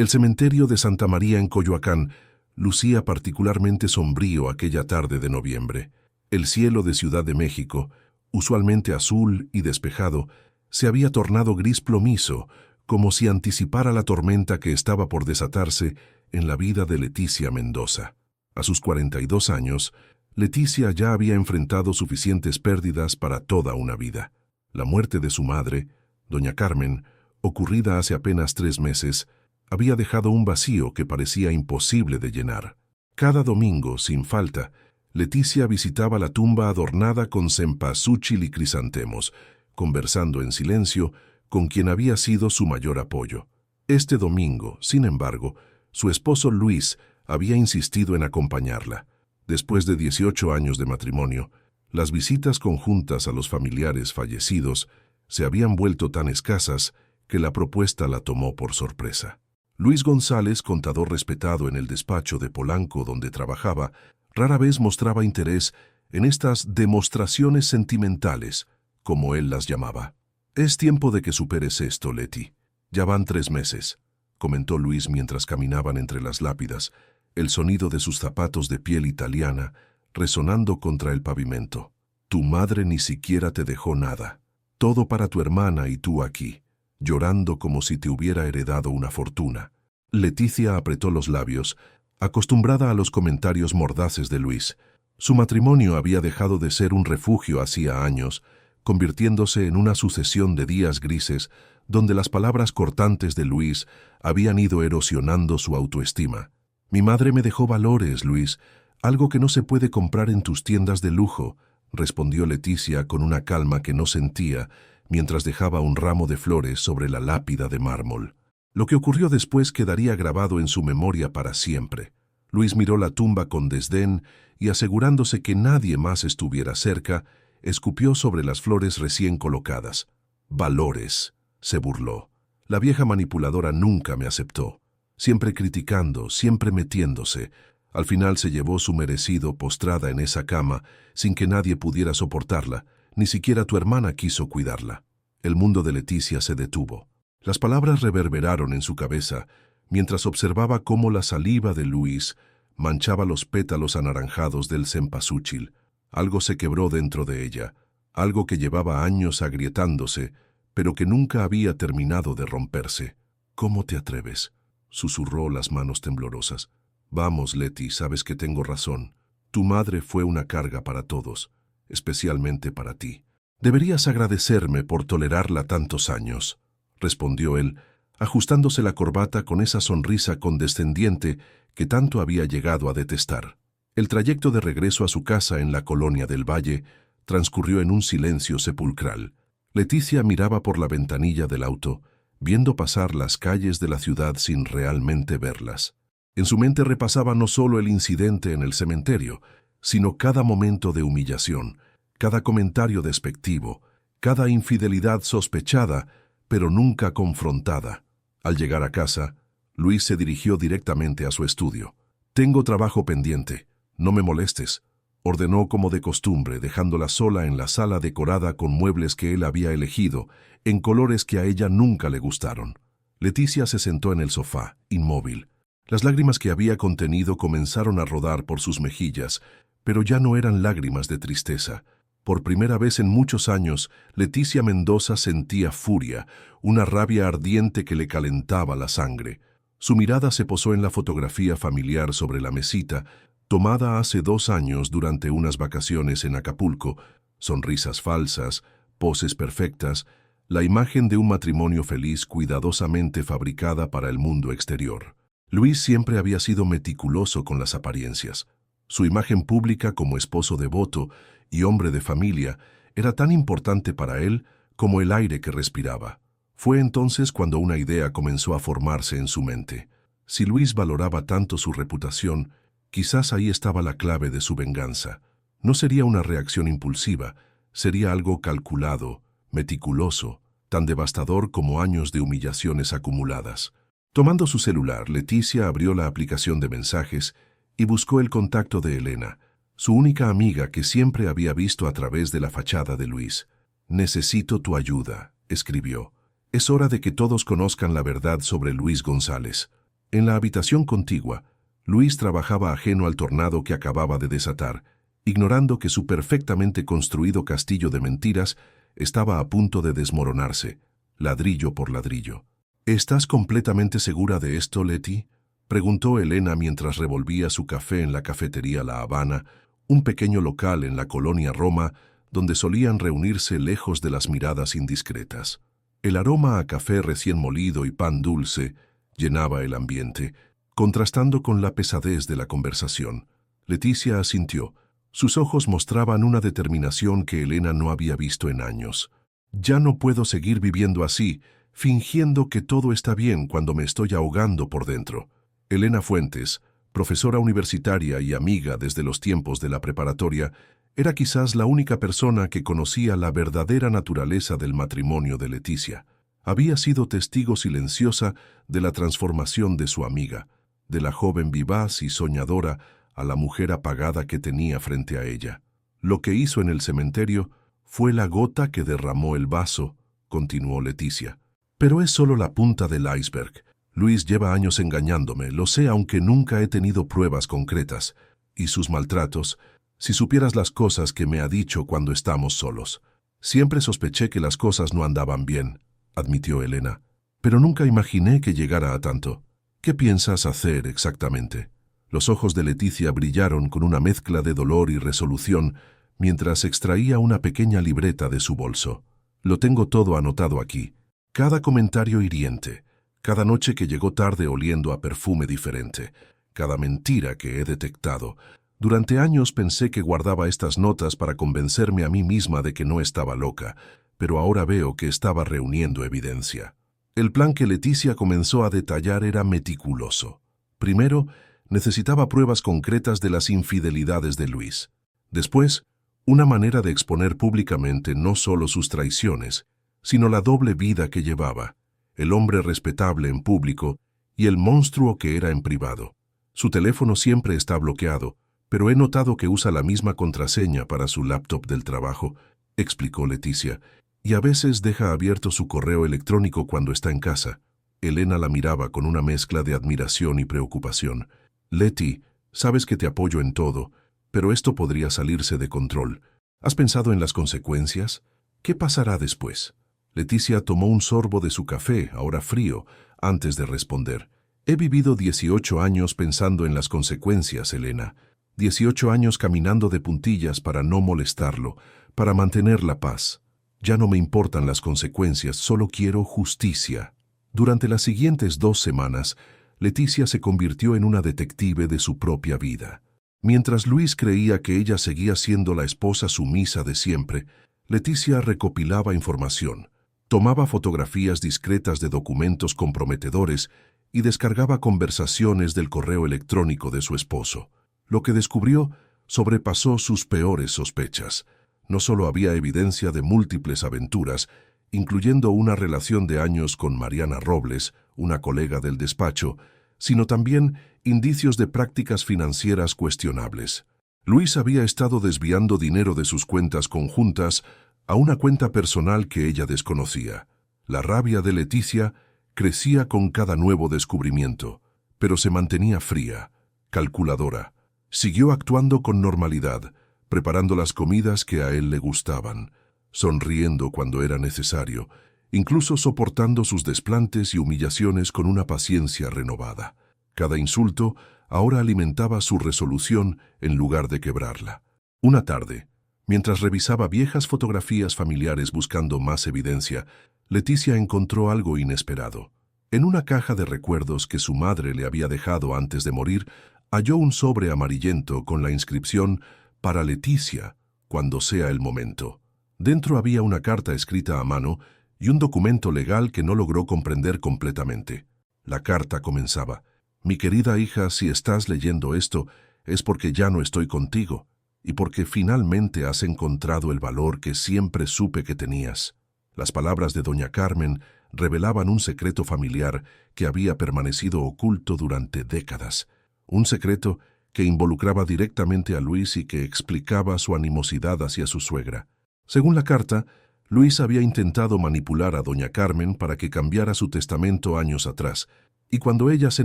El cementerio de Santa María en Coyoacán lucía particularmente sombrío aquella tarde de noviembre. El cielo de Ciudad de México, usualmente azul y despejado, se había tornado gris plomizo, como si anticipara la tormenta que estaba por desatarse en la vida de Leticia Mendoza. A sus 42 años, Leticia ya había enfrentado suficientes pérdidas para toda una vida. La muerte de su madre, doña Carmen, ocurrida hace apenas 3 meses, había dejado un vacío que parecía imposible de llenar. Cada domingo, sin falta, Leticia visitaba la tumba adornada con cempasúchil y crisantemos, conversando en silencio con quien había sido su mayor apoyo. Este domingo, sin embargo, su esposo Luis había insistido en acompañarla. Después de 18 años de matrimonio, las visitas conjuntas a los familiares fallecidos se habían vuelto tan escasas que la propuesta la tomó por sorpresa. Luis González, contador respetado en el despacho de Polanco donde trabajaba, rara vez mostraba interés en estas demostraciones sentimentales, como él las llamaba. «Es tiempo de que superes esto, Leti. Ya van 3 meses», comentó Luis mientras caminaban entre las lápidas, el sonido de sus zapatos de piel italiana resonando contra el pavimento. «Tu madre ni siquiera te dejó nada. Todo para tu hermana y tú aquí, llorando como si te hubiera heredado una fortuna». Leticia apretó los labios, acostumbrada a los comentarios mordaces de Luis. Su matrimonio había dejado de ser un refugio hacía años, convirtiéndose en una sucesión de días grises donde las palabras cortantes de Luis habían ido erosionando su autoestima. «Mi madre me dejó valores, Luis, algo que no se puede comprar en tus tiendas de lujo», respondió Leticia con una calma que no sentía mientras dejaba un ramo de flores sobre la lápida de mármol. Lo que ocurrió después quedaría grabado en su memoria para siempre. Luis miró la tumba con desdén y, asegurándose que nadie más estuviera cerca, escupió sobre las flores recién colocadas. «Valores», se burló. «La vieja manipuladora nunca me aceptó. Siempre criticando, siempre metiéndose. Al final se llevó su merecido postrada en esa cama sin que nadie pudiera soportarla, ni siquiera tu hermana quiso cuidarla». El mundo de Leticia se detuvo. Las palabras reverberaron en su cabeza mientras observaba cómo la saliva de Luis manchaba los pétalos anaranjados del cempasúchil. Algo se quebró dentro de ella, algo que llevaba años agrietándose, pero que nunca había terminado de romperse. «¿Cómo te atreves?», susurró, las manos temblorosas. «Vamos, Leti, sabes que tengo razón. Tu madre fue una carga para todos, especialmente para ti. Deberías agradecerme por tolerarla tantos años», respondió él, ajustándose la corbata con esa sonrisa condescendiente que tanto había llegado a detestar. El trayecto de regreso a su casa en la colonia del Valle transcurrió en un silencio sepulcral. Leticia miraba por la ventanilla del auto, viendo pasar las calles de la ciudad sin realmente verlas. En su mente repasaba no solo el incidente en el cementerio, sino cada momento de humillación, cada comentario despectivo, cada infidelidad sospechada, pero nunca confrontada. Al llegar a casa, Luis se dirigió directamente a su estudio. «Tengo trabajo pendiente, no me molestes», ordenó como de costumbre, dejándola sola en la sala decorada con muebles que él había elegido, en colores que a ella nunca le gustaron. Leticia se sentó en el sofá, inmóvil. Las lágrimas que había contenido comenzaron a rodar por sus mejillas, pero ya no eran lágrimas de tristeza. Por primera vez en muchos años, Leticia Mendoza sentía furia, una rabia ardiente que le calentaba la sangre. Su mirada se posó en la fotografía familiar sobre la mesita, tomada hace 2 años durante unas vacaciones en Acapulco. Sonrisas falsas, poses perfectas, la imagen de un matrimonio feliz cuidadosamente fabricada para el mundo exterior. Luis siempre había sido meticuloso con las apariencias. Su imagen pública como esposo devoto y hombre de familia era tan importante para él como el aire que respiraba. Fue entonces cuando una idea comenzó a formarse en su mente. Si Luis valoraba tanto su reputación, quizás ahí estaba la clave de su venganza. No sería una reacción impulsiva, sería algo calculado, meticuloso, tan devastador como años de humillaciones acumuladas. Tomando su celular, Leticia abrió la aplicación de mensajes y buscó el contacto de Elena, su única amiga que siempre había visto a través de la fachada de Luis. «Necesito tu ayuda», escribió. «Es hora de que todos conozcan la verdad sobre Luis González». En la habitación contigua, Luis trabajaba ajeno al tornado que acababa de desatar, ignorando que su perfectamente construido castillo de mentiras estaba a punto de desmoronarse, ladrillo por ladrillo. ¿Estás completamente segura de esto, Leti?, preguntó Elena mientras revolvía su café en la cafetería La Habana, un pequeño local en la colonia Roma donde solían reunirse lejos de las miradas indiscretas. El aroma a café recién molido y pan dulce llenaba el ambiente, contrastando con la pesadez de la conversación. Leticia asintió. Sus ojos mostraban una determinación que Elena no había visto en años. Ya no puedo seguir viviendo así, fingiendo que todo está bien cuando me estoy ahogando por dentro. Elena Fuentes, profesora universitaria y amiga desde los tiempos de la preparatoria, era quizás la única persona que conocía la verdadera naturaleza del matrimonio de Leticia. Había sido testigo silenciosa de la transformación de su amiga, de la joven vivaz y soñadora a la mujer apagada que tenía frente a ella. Lo que hizo en el cementerio fue la gota que derramó el vaso, continuó Leticia. Pero es solo la punta del iceberg. Luis lleva años engañándome, lo sé, aunque nunca he tenido pruebas concretas. Y sus maltratos, si supieras las cosas que me ha dicho cuando estamos solos. Siempre sospeché que las cosas no andaban bien, admitió Elena, pero nunca imaginé que llegara a tanto. ¿Qué piensas hacer exactamente? Los ojos de Leticia brillaron con una mezcla de dolor y resolución mientras extraía una pequeña libreta de su bolso. Lo tengo todo anotado aquí. Cada comentario hiriente, cada noche que llegó tarde oliendo a perfume diferente, cada mentira que he detectado. Durante años pensé que guardaba estas notas para convencerme a mí misma de que no estaba loca, pero ahora veo que estaba reuniendo evidencia. El plan que Leticia comenzó a detallar era meticuloso. Primero, necesitaba pruebas concretas de las infidelidades de Luis. Después, una manera de exponer públicamente no solo sus traiciones, sino la doble vida que llevaba, el hombre respetable en público y el monstruo que era en privado. Su teléfono siempre está bloqueado, pero he notado que usa la misma contraseña para su laptop del trabajo, explicó Leticia, y a veces deja abierto su correo electrónico cuando está en casa. Elena la miraba con una mezcla de admiración y preocupación. Leti, sabes que te apoyo en todo, pero esto podría salirse de control. ¿Has pensado en las consecuencias? ¿Qué pasará después? Leticia tomó un sorbo de su café, ahora frío, antes de responder. He vivido 18 años pensando en las consecuencias, Elena. 18 años caminando de puntillas para no molestarlo, para mantener la paz. Ya no me importan las consecuencias, solo quiero justicia. Durante las siguientes 2 semanas, Leticia se convirtió en una detective de su propia vida. Mientras Luis creía que ella seguía siendo la esposa sumisa de siempre, Leticia recopilaba información, tomaba fotografías discretas de documentos comprometedores y descargaba conversaciones del correo electrónico de su esposo. Lo que descubrió sobrepasó sus peores sospechas. No solo había evidencia de múltiples aventuras, incluyendo una relación de años con Mariana Robles, una colega del despacho, sino también indicios de prácticas financieras cuestionables. Luis había estado desviando dinero de sus cuentas conjuntas a una cuenta personal que ella desconocía. La rabia de Leticia crecía con cada nuevo descubrimiento, pero se mantenía fría, calculadora. Siguió actuando con normalidad, preparando las comidas que a él le gustaban, sonriendo cuando era necesario, incluso soportando sus desplantes y humillaciones con una paciencia renovada. Cada insulto ahora alimentaba su resolución en lugar de quebrarla. Una tarde, mientras revisaba viejas fotografías familiares buscando más evidencia, Leticia encontró algo inesperado. En una caja de recuerdos que su madre le había dejado antes de morir, halló un sobre amarillento con la inscripción «Para Leticia, cuando sea el momento». Dentro había una carta escrita a mano y un documento legal que no logró comprender completamente. La carta comenzaba: «Mi querida hija, si estás leyendo esto, es porque ya no estoy contigo y porque finalmente has encontrado el valor que siempre supe que tenías». Las palabras de doña Carmen revelaban un secreto familiar que había permanecido oculto durante décadas. Un secreto que involucraba directamente a Luis y que explicaba su animosidad hacia su suegra. Según la carta, Luis había intentado manipular a doña Carmen para que cambiara su testamento años atrás, Y cuando ella se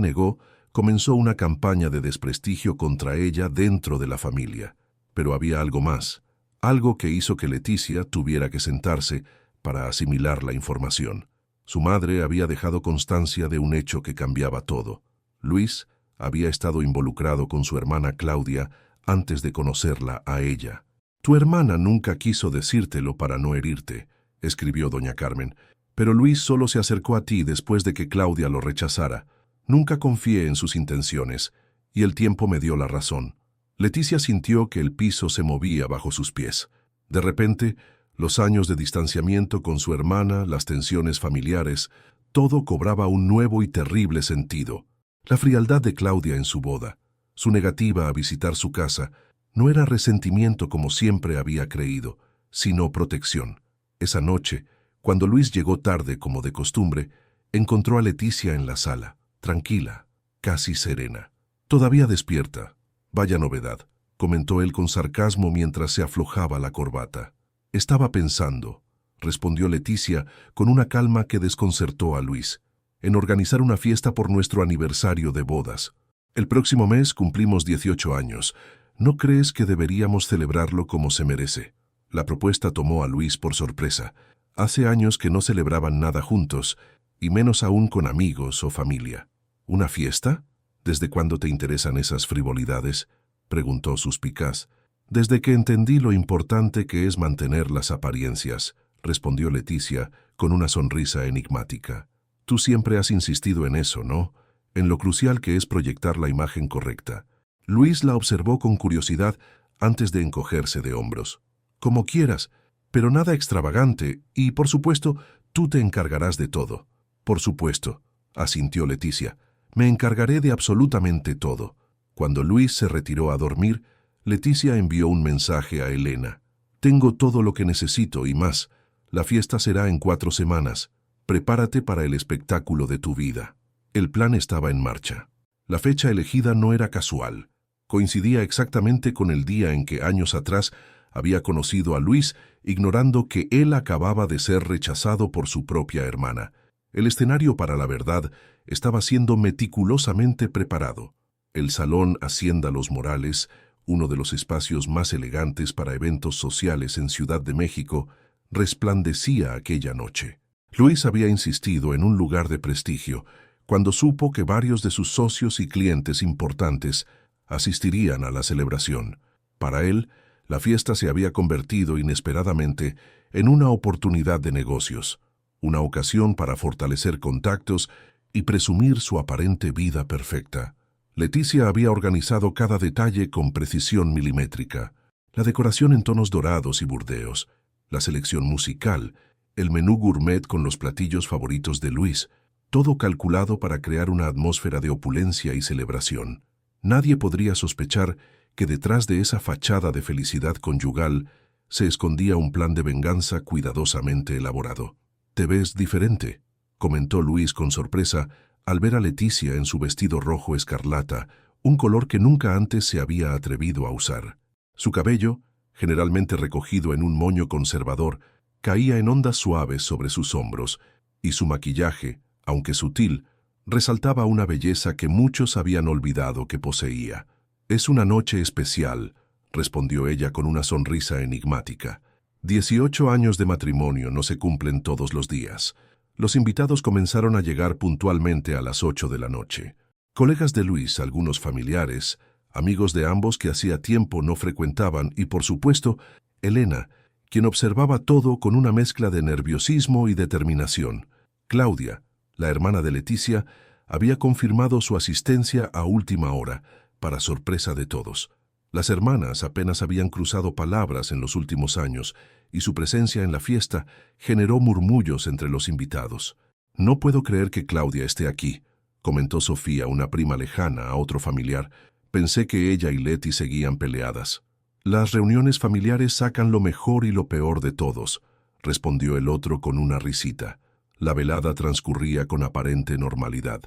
negó, comenzó una campaña de desprestigio contra ella dentro de la familia. Pero había algo más, algo que hizo que Leticia tuviera que sentarse para asimilar la información. Su madre había dejado constancia de un hecho que cambiaba todo. Luis había estado involucrado con su hermana Claudia antes de conocerla a ella. «Tu hermana nunca quiso decírtelo para no herirte», escribió doña Carmen, «pero Luis solo se acercó a ti después de que Claudia lo rechazara. Nunca confié en sus intenciones, y el tiempo me dio la razón». Leticia sintió que el piso se movía bajo sus pies. De repente, los años de distanciamiento con su hermana, las tensiones familiares, todo cobraba un nuevo y terrible sentido. La frialdad de Claudia en su boda, su negativa a visitar su casa, no era resentimiento como siempre había creído, sino protección. Esa noche, cuando Luis llegó tarde como de costumbre, encontró a Leticia en la sala, tranquila, casi serena. «Todavía despierta. Vaya novedad», comentó él con sarcasmo mientras se aflojaba la corbata. «Estaba pensando», respondió Leticia con una calma que desconcertó a Luis, «en organizar una fiesta por nuestro aniversario de bodas. El próximo mes cumplimos 18 años. ¿No crees que deberíamos celebrarlo como se merece?» La propuesta tomó a Luis por sorpresa. Hace años que no celebraban nada juntos, y menos aún con amigos o familia. «¿Una fiesta? ¿Desde cuándo te interesan esas frivolidades?», preguntó suspicaz. «Desde que entendí lo importante que es mantener las apariencias», respondió Leticia con una sonrisa enigmática. «Tú siempre has insistido en eso, ¿no? En lo crucial que es proyectar la imagen correcta». Luis la observó con curiosidad antes de encogerse de hombros. «Como quieras, pero nada extravagante, y, por supuesto, tú te encargarás de todo». «Por supuesto», asintió Leticia. «Me encargaré de absolutamente todo». Cuando Luis se retiró a dormir, Leticia envió un mensaje a Elena. «Tengo todo lo que necesito y más. La fiesta será en 4 semanas. Prepárate para el espectáculo de tu vida». El plan estaba en marcha. La fecha elegida no era casual. Coincidía exactamente con el día en que años atrás había conocido a Luis, ignorando que él acababa de ser rechazado por su propia hermana. El escenario para la verdad estaba siendo meticulosamente preparado. El salón Hacienda Los Morales, uno de los espacios más elegantes para eventos sociales en Ciudad de México, resplandecía aquella noche. Luis había insistido en un lugar de prestigio cuando supo que varios de sus socios y clientes importantes asistirían a la celebración. Para él, la fiesta se había convertido inesperadamente en una oportunidad de negocios, una ocasión para fortalecer contactos y presumir su aparente vida perfecta. Leticia había organizado cada detalle con precisión milimétrica. La decoración en tonos dorados y burdeos, la selección musical, el menú gourmet con los platillos favoritos de Luis, todo calculado para crear una atmósfera de opulencia y celebración. Nadie podría sospechar que detrás de esa fachada de felicidad conyugal se escondía un plan de venganza cuidadosamente elaborado. «Te ves diferente», comentó Luis con sorpresa al ver a Leticia en su vestido rojo escarlata, un color que nunca antes se había atrevido a usar. Su cabello, generalmente recogido en un moño conservador, caía en ondas suaves sobre sus hombros, y su maquillaje, aunque sutil, resaltaba una belleza que muchos habían olvidado que poseía. «Es una noche especial», respondió ella con una sonrisa enigmática. 18 años de matrimonio no se cumplen todos los días. Los invitados comenzaron a llegar puntualmente a las 8 de la noche. Colegas de Luis, algunos familiares, amigos de ambos que hacía tiempo no frecuentaban y, por supuesto, Elena, quien observaba todo con una mezcla de nerviosismo y determinación. Claudia, la hermana de Leticia, había confirmado su asistencia a última hora, para sorpresa de todos. Las hermanas apenas habían cruzado palabras en los últimos años, y su presencia en la fiesta generó murmullos entre los invitados. «No puedo creer que Claudia esté aquí», comentó Sofía, una prima lejana, a otro familiar. «Pensé que ella y Leti seguían peleadas». «Las reuniones familiares sacan lo mejor y lo peor de todos», respondió el otro con una risita. La velada transcurría con aparente normalidad.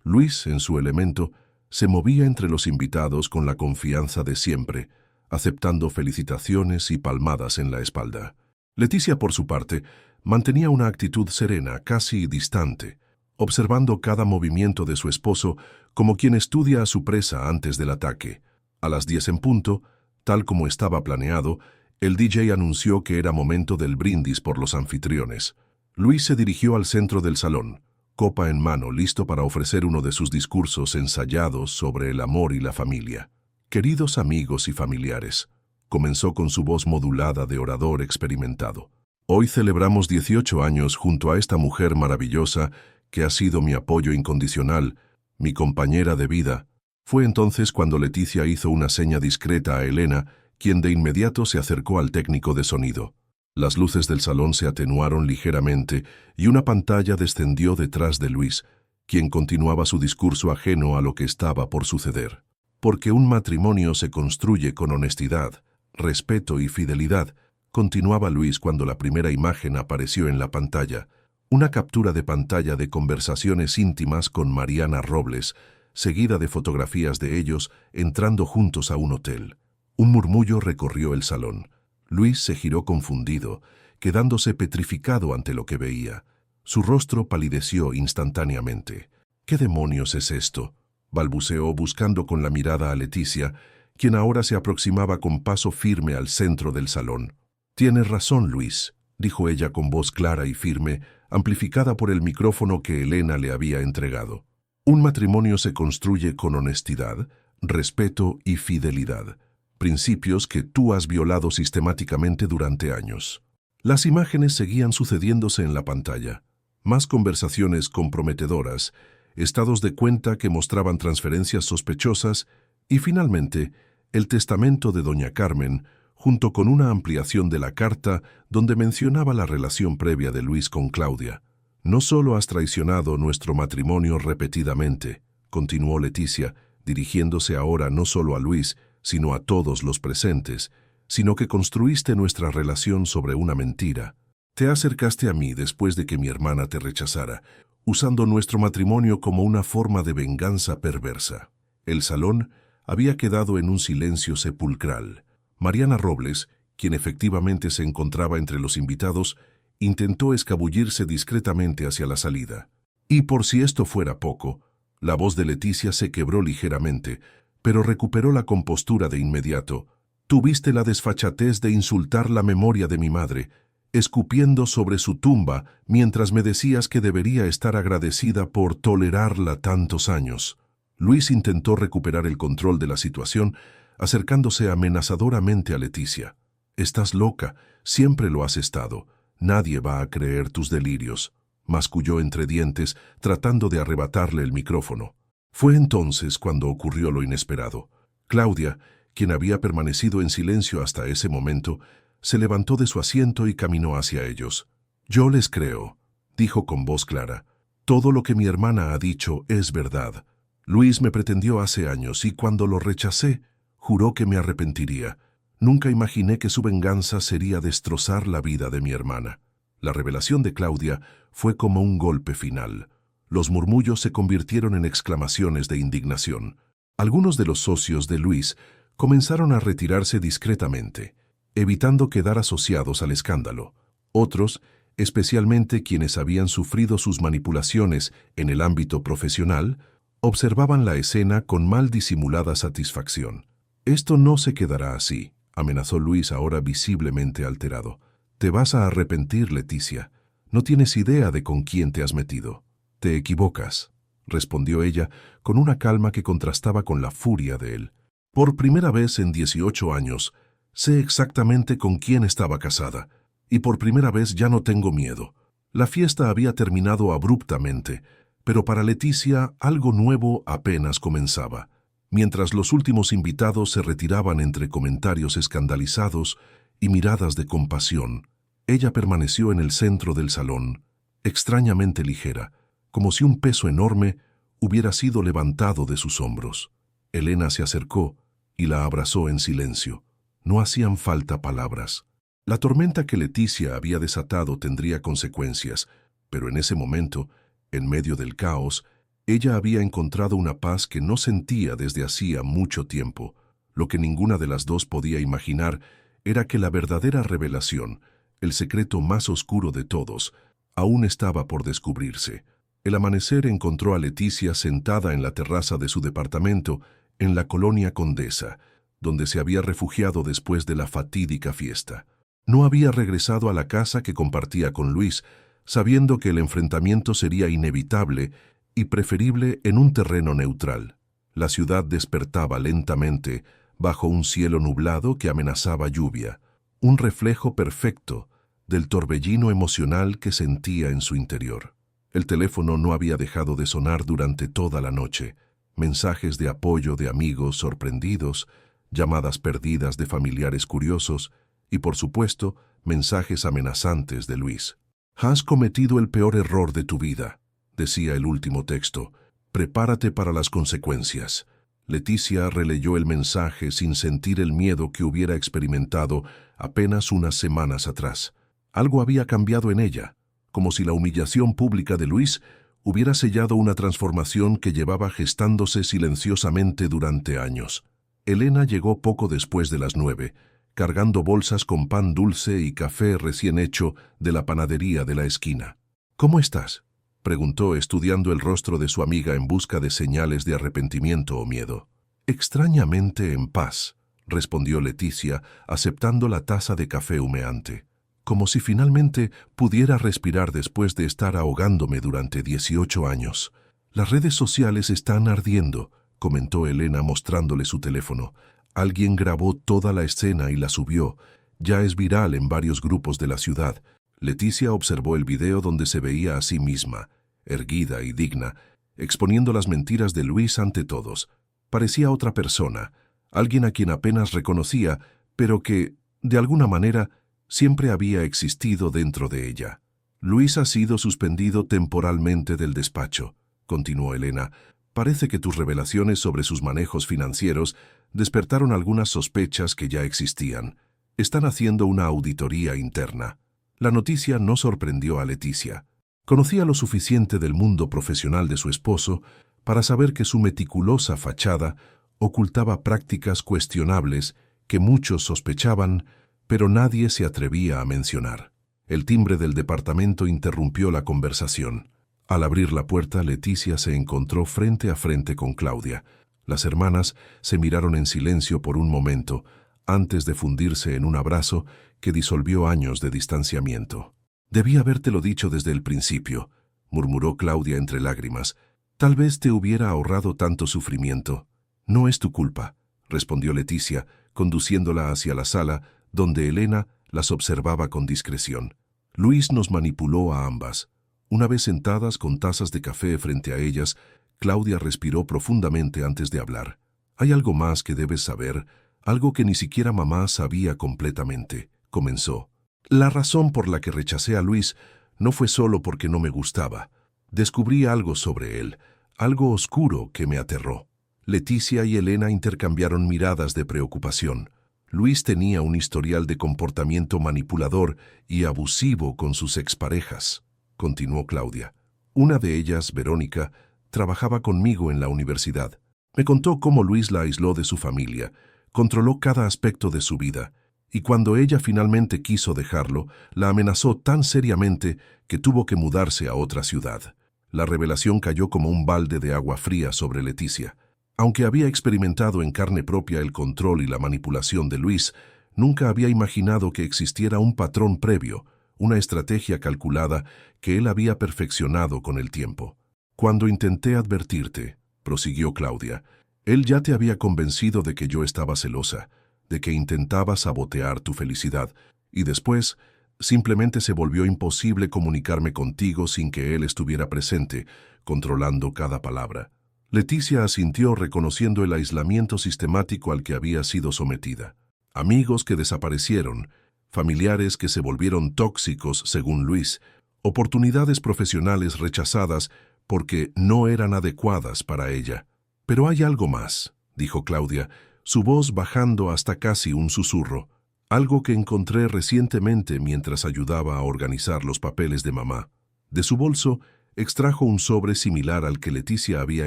Luis, en su elemento, se movía entre los invitados con la confianza de siempre, aceptando felicitaciones y palmadas en la espalda. Leticia, por su parte, mantenía una actitud serena, casi distante, observando cada movimiento de su esposo como quien estudia a su presa antes del ataque. A las 10 en punto, tal como estaba planeado, el DJ anunció que era momento del brindis por los anfitriones. Luis se dirigió al centro del salón, copa en mano, listo para ofrecer uno de sus discursos ensayados sobre el amor y la familia. Queridos amigos y familiares, comenzó con su voz modulada de orador experimentado. Hoy celebramos 18 años junto a esta mujer maravillosa que ha sido mi apoyo incondicional, mi compañera de vida. Fue entonces cuando Leticia hizo una seña discreta a Elena, quien de inmediato se acercó al técnico de sonido. Las luces del salón se atenuaron ligeramente y una pantalla descendió detrás de Luis, quien continuaba su discurso ajeno a lo que estaba por suceder. Porque un matrimonio se construye con honestidad, respeto y fidelidad, continuaba Luis cuando la primera imagen apareció en la pantalla, una captura de pantalla de conversaciones íntimas con Mariana Robles, seguida de fotografías de ellos entrando juntos a un hotel. Un murmullo recorrió el salón. Luis se giró confundido, quedándose petrificado ante lo que veía. Su rostro palideció instantáneamente. ¿Qué demonios es esto?, balbuceó buscando con la mirada a Leticia, quien ahora se aproximaba con paso firme al centro del salón. «Tienes razón, Luis», dijo ella con voz clara y firme, amplificada por el micrófono que Elena le había entregado. Un matrimonio se construye con honestidad, respeto y fidelidad, principios que tú has violado sistemáticamente durante años. Las imágenes seguían sucediéndose en la pantalla. Más conversaciones comprometedoras, estados de cuenta que mostraban transferencias sospechosas y, finalmente, el testamento de doña Carmen, junto con una ampliación de la carta donde mencionaba la relación previa de Luis con Claudia. «No solo has traicionado nuestro matrimonio repetidamente», continuó Leticia, dirigiéndose ahora no solo a Luis, sino a todos los presentes, sino que construiste nuestra relación sobre una mentira. Te acercaste a mí después de que mi hermana te rechazara, usando nuestro matrimonio como una forma de venganza perversa. El salón había quedado en un silencio sepulcral. Mariana Robles, quien efectivamente se encontraba entre los invitados, intentó escabullirse discretamente hacia la salida. Y por si esto fuera poco, la voz de Leticia se quebró ligeramente, pero recuperó la compostura de inmediato. «Tuviste la desfachatez de insultar la memoria de mi madre, escupiendo sobre su tumba mientras me decías que debería estar agradecida por tolerarla tantos años». Luis intentó recuperar el control de la situación, acercándose amenazadoramente a Leticia. «Estás loca, siempre lo has estado. Nadie va a creer tus delirios», masculló entre dientes, tratando de arrebatarle el micrófono. Fue entonces cuando ocurrió lo inesperado. Claudia, quien había permanecido en silencio hasta ese momento, se levantó de su asiento y caminó hacia ellos. «Yo les creo», dijo con voz clara. «Todo lo que mi hermana ha dicho es verdad. Luis me pretendió hace años y cuando lo rechacé, juró que me arrepentiría. Nunca imaginé que su venganza sería destrozar la vida de mi hermana». La revelación de Claudia fue como un golpe final. Los murmullos se convirtieron en exclamaciones de indignación. Algunos de los socios de Luis comenzaron a retirarse discretamente, evitando quedar asociados al escándalo. Otros, especialmente quienes habían sufrido sus manipulaciones en el ámbito profesional, observaban la escena con mal disimulada satisfacción. «Esto no se quedará así», amenazó Luis ahora visiblemente alterado. «Te vas a arrepentir, Leticia. No tienes idea de con quién te has metido». «Te equivocas», respondió ella con una calma que contrastaba con la furia de él. «Por primera vez en 18 años, sé exactamente con quién estaba casada, y por primera vez ya no tengo miedo». La fiesta había terminado abruptamente, pero para Leticia algo nuevo apenas comenzaba. Mientras los últimos invitados se retiraban entre comentarios escandalizados y miradas de compasión, ella permaneció en el centro del salón, extrañamente ligera, como si un peso enorme hubiera sido levantado de sus hombros. Elena se acercó y la abrazó en silencio. No hacían falta palabras. La tormenta que Leticia había desatado tendría consecuencias, pero en ese momento, en medio del caos, ella había encontrado una paz que no sentía desde hacía mucho tiempo. Lo que ninguna de las dos podía imaginar era que la verdadera revelación, el secreto más oscuro de todos, aún estaba por descubrirse. El amanecer encontró a Leticia sentada en la terraza de su departamento en la colonia Condesa, donde se había refugiado después de la fatídica fiesta. No había regresado a la casa que compartía con Luis, sabiendo que el enfrentamiento sería inevitable y preferible en un terreno neutral. La ciudad despertaba lentamente bajo un cielo nublado que amenazaba lluvia, un reflejo perfecto del torbellino emocional que sentía en su interior. El teléfono no había dejado de sonar durante toda la noche. Mensajes de apoyo de amigos sorprendidos, llamadas perdidas de familiares curiosos y, por supuesto, mensajes amenazantes de Luis. «Has cometido el peor error de tu vida», decía el último texto. «Prepárate para las consecuencias». Leticia releyó el mensaje sin sentir el miedo que hubiera experimentado apenas unas semanas atrás. Algo había cambiado en ella, como si la humillación pública de Luis hubiera sellado una transformación que llevaba gestándose silenciosamente durante años. Elena llegó poco después de las 9, cargando bolsas con pan dulce y café recién hecho de la panadería de la esquina. «¿Cómo estás?», preguntó, estudiando el rostro de su amiga en busca de señales de arrepentimiento o miedo. «Extrañamente en paz», respondió Leticia, aceptando la taza de café humeante, como si finalmente pudiera respirar después de estar ahogándome durante 18 años. «Las redes sociales están ardiendo», comentó Elena mostrándole su teléfono. «Alguien grabó toda la escena y la subió. Ya es viral en varios grupos de la ciudad». Leticia observó el video donde se veía a sí misma, erguida y digna, exponiendo las mentiras de Luis ante todos. Parecía otra persona, alguien a quien apenas reconocía, pero que, de alguna manera, siempre había existido dentro de ella. «Luis ha sido suspendido temporalmente del despacho», continuó Elena. «Parece que tus revelaciones sobre sus manejos financieros despertaron algunas sospechas que ya existían. Están haciendo una auditoría interna». La noticia no sorprendió a Leticia. Conocía lo suficiente del mundo profesional de su esposo para saber que su meticulosa fachada ocultaba prácticas cuestionables que muchos sospechaban, pero nadie se atrevía a mencionar. El timbre del departamento interrumpió la conversación. Al abrir la puerta, Leticia se encontró frente a frente con Claudia. Las hermanas se miraron en silencio por un momento, antes de fundirse en un abrazo que disolvió años de distanciamiento. «Debí habértelo dicho desde el principio», murmuró Claudia entre lágrimas. «Tal vez te hubiera ahorrado tanto sufrimiento». «No es tu culpa», respondió Leticia, conduciéndola hacia la sala, donde Elena las observaba con discreción. «Luis nos manipuló a ambas». Una vez sentadas con tazas de café frente a ellas, Claudia respiró profundamente antes de hablar. «Hay algo más que debes saber, algo que ni siquiera mamá sabía completamente», comenzó. «La razón por la que rechacé a Luis no fue solo porque no me gustaba. Descubrí algo sobre él, algo oscuro que me aterró». Leticia y Elena intercambiaron miradas de preocupación. Luis tenía un historial de comportamiento manipulador y abusivo con sus exparejas, continuó Claudia. Una de ellas, Verónica, trabajaba conmigo en la universidad. Me contó cómo Luis la aisló de su familia, controló cada aspecto de su vida, y cuando ella finalmente quiso dejarlo, la amenazó tan seriamente que tuvo que mudarse a otra ciudad. La revelación cayó como un balde de agua fría sobre Leticia. Aunque había experimentado en carne propia el control y la manipulación de Luis, nunca había imaginado que existiera un patrón previo, una estrategia calculada que él había perfeccionado con el tiempo. «Cuando intenté advertirte», prosiguió Claudia, «él ya te había convencido de que yo estaba celosa, de que intentaba sabotear tu felicidad, y después simplemente se volvió imposible comunicarme contigo sin que él estuviera presente, controlando cada palabra». Leticia asintió, reconociendo el aislamiento sistemático al que había sido sometida. Amigos que desaparecieron, familiares que se volvieron tóxicos, según Luis, oportunidades profesionales rechazadas porque no eran adecuadas para ella. «Pero hay algo más», dijo Claudia, su voz bajando hasta casi un susurro, «algo que encontré recientemente mientras ayudaba a organizar los papeles de mamá». De su bolso extrajo un sobre similar al que Leticia había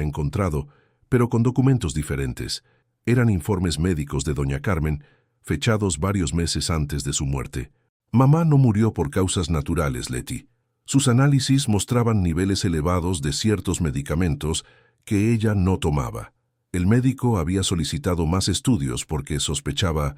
encontrado, pero con documentos diferentes. Eran informes médicos de doña Carmen, fechados varios meses antes de su muerte. «Mamá no murió por causas naturales, Leti», Sus análisis mostraban niveles elevados de ciertos medicamentos que ella no tomaba. El médico había solicitado más estudios porque sospechaba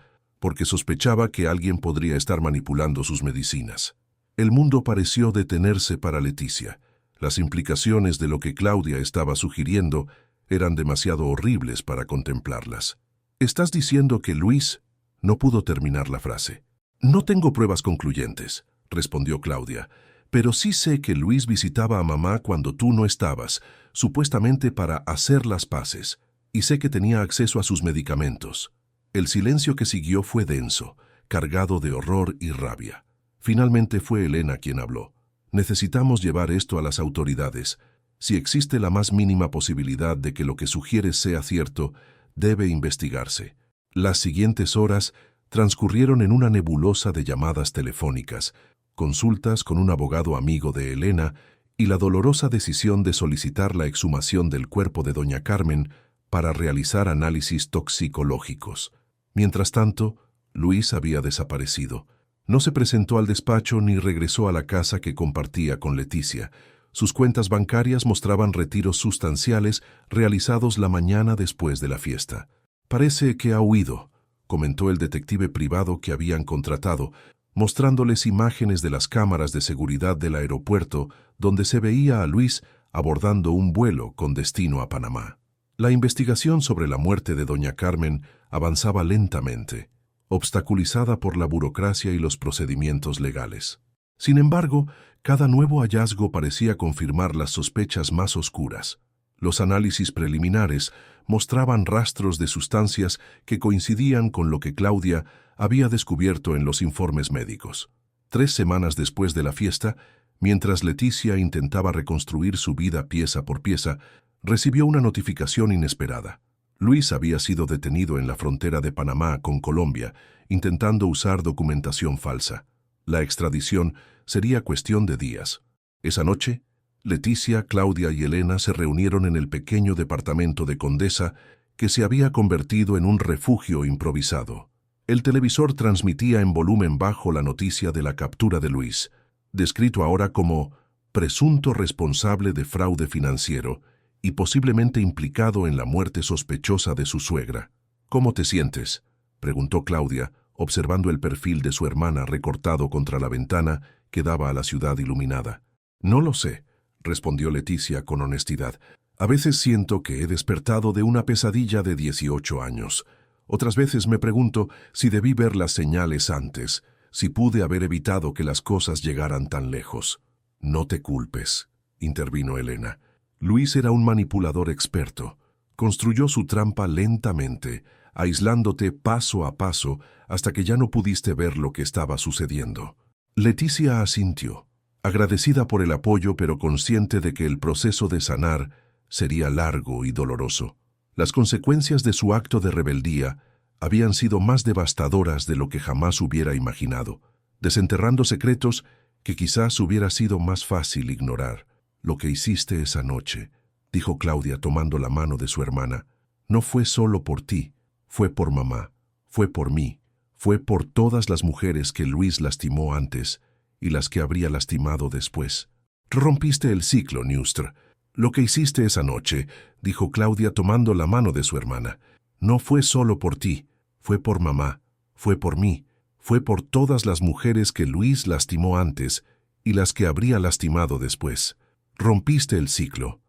que alguien podría estar manipulando sus medicinas. El mundo pareció detenerse para Leticia. Las implicaciones de lo que Claudia estaba sugiriendo eran demasiado horribles para contemplarlas. ¿Estás diciendo que Luis...? No pudo terminar la frase. No tengo pruebas concluyentes, respondió Claudia, pero sí sé que Luis visitaba a mamá cuando tú no estabas, supuestamente para hacer las paces, y sé que tenía acceso a sus medicamentos. El silencio que siguió fue denso, cargado de horror y rabia. Finalmente fue Elena quien habló. Necesitamos llevar esto a las autoridades. Si existe la más mínima posibilidad de que lo que sugieres sea cierto, debe investigarse. Las siguientes horas transcurrieron en una nebulosa de llamadas telefónicas, consultas con un abogado amigo de Elena y la dolorosa decisión de solicitar la exhumación del cuerpo de doña Carmen para realizar análisis toxicológicos. Mientras tanto, Luis había desaparecido. No se presentó al despacho ni regresó a la casa que compartía con Leticia. Sus cuentas bancarias mostraban retiros sustanciales realizados la mañana después de la fiesta. «Parece que ha huido», comentó el detective privado que habían contratado, mostrándoles imágenes de las cámaras de seguridad del aeropuerto donde se veía a Luis abordando un vuelo con destino a Panamá. La investigación sobre la muerte de doña Carmen avanzaba lentamente, obstaculizada por la burocracia y los procedimientos legales. Sin embargo, cada nuevo hallazgo parecía confirmar las sospechas más oscuras. Los análisis preliminares mostraban rastros de sustancias que coincidían con lo que Claudia había descubierto en los informes médicos. 3 semanas después de la fiesta, mientras Leticia intentaba reconstruir su vida pieza por pieza, recibió una notificación inesperada. Luis había sido detenido en la frontera de Panamá con Colombia, intentando usar documentación falsa. La extradición sería cuestión de días. Esa noche, Leticia, Claudia y Elena se reunieron en el pequeño departamento de Condesa que se había convertido en un refugio improvisado. El televisor transmitía en volumen bajo la noticia de la captura de Luis, descrito ahora como presunto responsable de fraude financiero y posiblemente implicado en la muerte sospechosa de su suegra. «¿Cómo te sientes?», preguntó Claudia, observando el perfil de su hermana recortado contra la ventana que daba a la ciudad iluminada. «No lo sé», respondió Leticia con honestidad. «A veces siento que he despertado de una pesadilla de 18 años. Otras veces me pregunto si debí ver las señales antes, si pude haber evitado que las cosas llegaran tan lejos». «No te culpes», intervino Elena. «Luis era un manipulador experto. Construyó su trampa lentamente, aislándote paso a paso hasta que ya no pudiste ver lo que estaba sucediendo». Leticia asintió, agradecida por el apoyo pero consciente de que el proceso de sanar sería largo y doloroso. Las consecuencias de su acto de rebeldía habían sido más devastadoras de lo que jamás hubiera imaginado, desenterrando secretos que quizás hubiera sido más fácil ignorar. «Lo que hiciste esa noche», dijo Claudia tomando la mano de su hermana, «no fue solo por ti, fue por mamá, fue por mí, fue por todas las mujeres que Luis lastimó antes y las que habría lastimado después. Rompiste el ciclo, Newster. Lo que hiciste esa noche», dijo Claudia tomando la mano de su hermana, «no fue solo por ti, fue por mamá, fue por mí, fue por todas las mujeres que Luis lastimó antes y las que habría lastimado después. Rompiste el ciclo.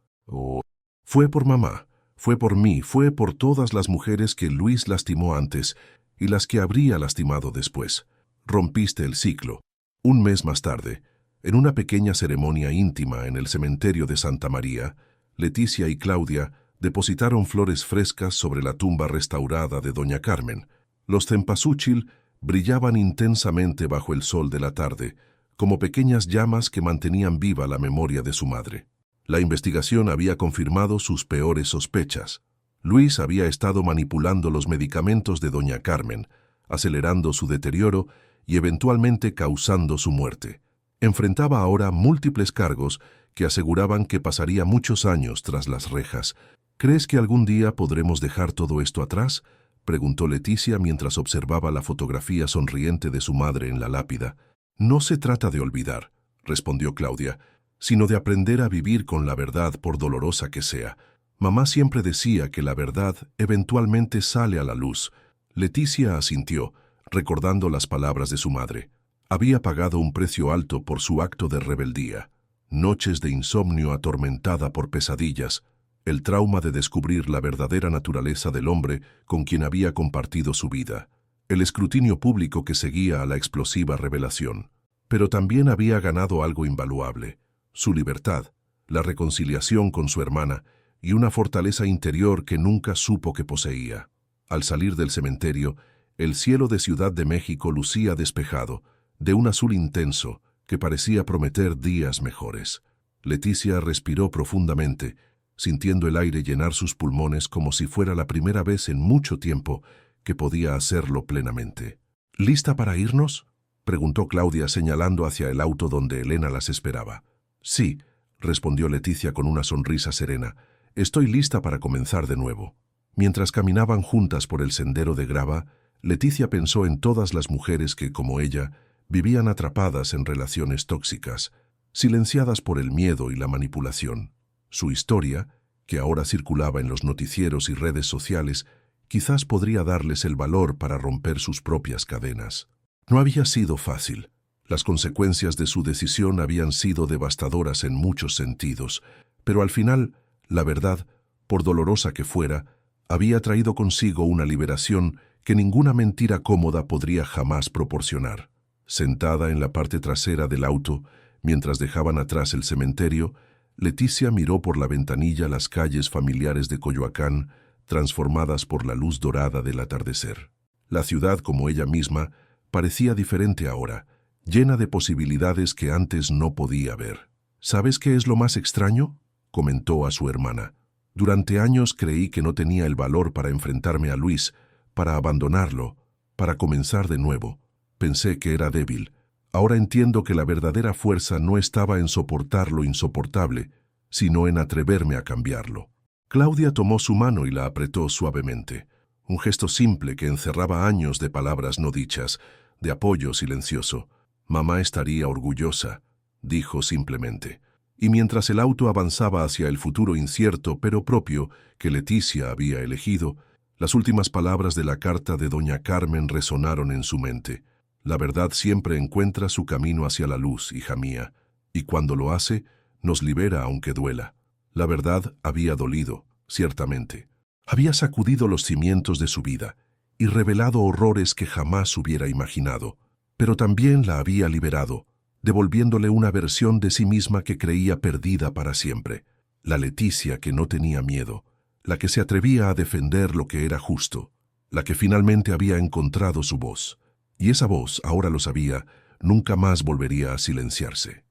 Fue por mamá, fue por mí, fue por todas las mujeres que Luis lastimó antes y las que habría lastimado después. Rompiste el ciclo». Un mes más tarde, en una pequeña ceremonia íntima en el cementerio de Santa María, Leticia y Claudia depositaron flores frescas sobre la tumba restaurada de doña Carmen. Los cempasúchil brillaban intensamente bajo el sol de la tarde, como pequeñas llamas que mantenían viva la memoria de su madre. La investigación había confirmado sus peores sospechas. Luis había estado manipulando los medicamentos de doña Carmen, acelerando su deterioro y eventualmente causando su muerte. Enfrentaba ahora múltiples cargos que aseguraban que pasaría muchos años tras las rejas. «¿Crees que algún día podremos dejar todo esto atrás?», preguntó Leticia mientras observaba la fotografía sonriente de su madre en la lápida. «No se trata de olvidar», respondió Claudia, sino de aprender a vivir con la verdad por dolorosa que sea. Mamá siempre decía que la verdad eventualmente sale a la luz. Leticia asintió, recordando las palabras de su madre. Había pagado un precio alto por su acto de rebeldía. Noches de insomnio atormentada por pesadillas, el trauma de descubrir la verdadera naturaleza del hombre con quien había compartido su vida, el escrutinio público que seguía a la explosiva revelación. Pero también había ganado algo invaluable: su libertad, la reconciliación con su hermana y una fortaleza interior que nunca supo que poseía. Al salir del cementerio, el cielo de Ciudad de México lucía despejado, de un azul intenso que parecía prometer días mejores. Leticia respiró profundamente, sintiendo el aire llenar sus pulmones como si fuera la primera vez en mucho tiempo que podía hacerlo plenamente. ¿Lista para irnos?, preguntó Claudia señalando hacia el auto donde Elena las esperaba. Sí, respondió Leticia con una sonrisa serena. Estoy lista para comenzar de nuevo. Mientras caminaban juntas por el sendero de grava, Leticia pensó en todas las mujeres que, como ella, vivían atrapadas en relaciones tóxicas, silenciadas por el miedo y la manipulación. Su historia, que ahora circulaba en los noticieros y redes sociales, quizás podría darles el valor para romper sus propias cadenas. No había sido fácil. Las consecuencias de su decisión habían sido devastadoras en muchos sentidos, pero al final, la verdad, por dolorosa que fuera, había traído consigo una liberación que ninguna mentira cómoda podría jamás proporcionar. Sentada en la parte trasera del auto, mientras dejaban atrás el cementerio, Leticia miró por la ventanilla las calles familiares de Coyoacán, transformadas por la luz dorada del atardecer. La ciudad, como ella misma, parecía diferente ahora, llena de posibilidades que antes no podía ver. ¿Sabes qué es lo más extraño?, comentó a su hermana. Durante años creí que no tenía el valor para enfrentarme a Luis, para abandonarlo, para comenzar de nuevo. Pensé que era débil. Ahora entiendo que la verdadera fuerza no estaba en soportar lo insoportable, sino en atreverme a cambiarlo. Claudia tomó su mano y la apretó suavemente. Un gesto simple que encerraba años de palabras no dichas, de apoyo silencioso. Mamá estaría orgullosa, dijo simplemente. Y mientras el auto avanzaba hacia el futuro incierto pero propio que Leticia había elegido, las últimas palabras de la carta de doña Carmen resonaron en su mente. La verdad siempre encuentra su camino hacia la luz, hija mía, y cuando lo hace, nos libera aunque duela. La verdad había dolido, ciertamente. Había sacudido los cimientos de su vida y revelado horrores que jamás hubiera imaginado, pero también la había liberado, devolviéndole una versión de sí misma que creía perdida para siempre. La Leticia que no tenía miedo, la que se atrevía a defender lo que era justo, la que finalmente había encontrado su voz. Y esa voz, ahora lo sabía, nunca más volvería a silenciarse.